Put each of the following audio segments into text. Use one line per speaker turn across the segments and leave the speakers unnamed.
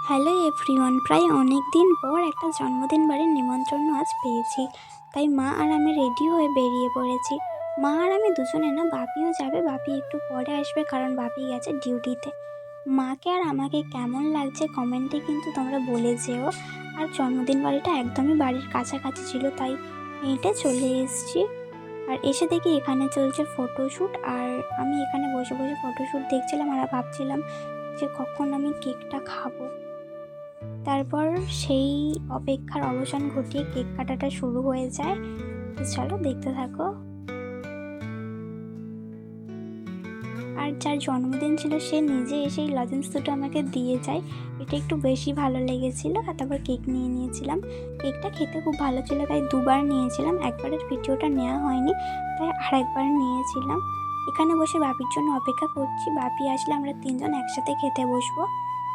Hello everyone, প্রায় অনেক দিন পর একটা জন্মদিন বাড়ির নিমন্ত্রণ আজ পেয়েছি। তাই মা আর আমি রেডি হয়ে বেরিয়ে পড়েছি। মা আর আমি দুজনে না, বাপিও যাবে, বাপি একটু পরে আসবে কারণ বাপি গেছে ডিউটিতে। মাকে আর আমাকে কেমন লাগছে কমেন্টে কিন্তু তোমরা বলে যেও। আর জন্মদিন বাড়িটা একদমই বাড়ির কাছাকাছি ছিল, তাই হেঁটে চলে এসেছি। আর এসে দেখি এখানে চলছে ফটোশ্যুট, আর আমি এখানে বসে বসে ফটোশ্যুট দেখছিলাম আর ভাবছিলাম যে কখন আমি কেকটা খাবো। তারপর সেই অপেক্ষার অবসান ঘটিয়ে কেক কাটাটা শুরু হয়ে যায়। তো চলো দেখতে থাকো। আর যার জন্মদিন ছিল সে নিজে এসে এই লজেন্স দুটো আমাকে দিয়ে যায়, এটা একটু বেশি ভালো লেগেছিল। আর তারপর কেক নিয়ে নিয়েছিলাম। কেকটা খেতে খুব ভালো ছিল, তাই দুবার নিয়েছিলাম। একবারের ভিডিওটা নেওয়া হয়নি, তাই আরেকবার নিয়েছিলাম। এখানে বসে বাপির জন্য অপেক্ষা করছি, বাপি আসলে আমরা তিনজন একসাথে খেতে বসবো।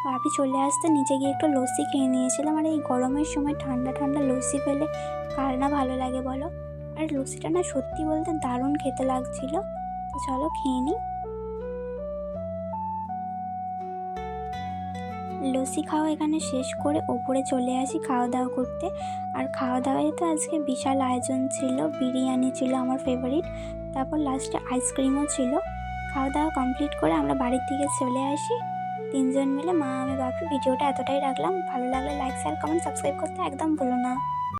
বাপি চলে আসতে নিচে গিয়ে একটু লস্যি খেয়ে নিয়েছিলাম। আর এই গরমের সময় ঠান্ডা ঠান্ডা লস্যি পেলে কার না ভালো লাগে বলো। আর লস্যিটা না সত্যি বলতে দারুণ খেতে লাগছিল। তো চলো খেয়ে নিই। লস্যি খাওয়া এখানে শেষ করে ওপরে চলে আসি খাওয়া দাওয়া করতে। আর খাওয়া দাওয়ায় তো আজকে বিশাল আয়োজন ছিল, বিরিয়ানি ছিল আমার ফেভারিট, তারপর লাস্টে আইসক্রিমও ছিল। খাওয়া দাওয়া কমপ্লিট করে আমরা বাড়ির দিকে চলে আসি তিনজন মিলে, মা আমি বাপি। ভিডিওটা এতটাই রাখলাম, ভালো লাগলে লাইক শেয়ার কমেন্ট সাবস্ক্রাইব করতে একদম ভুলো না।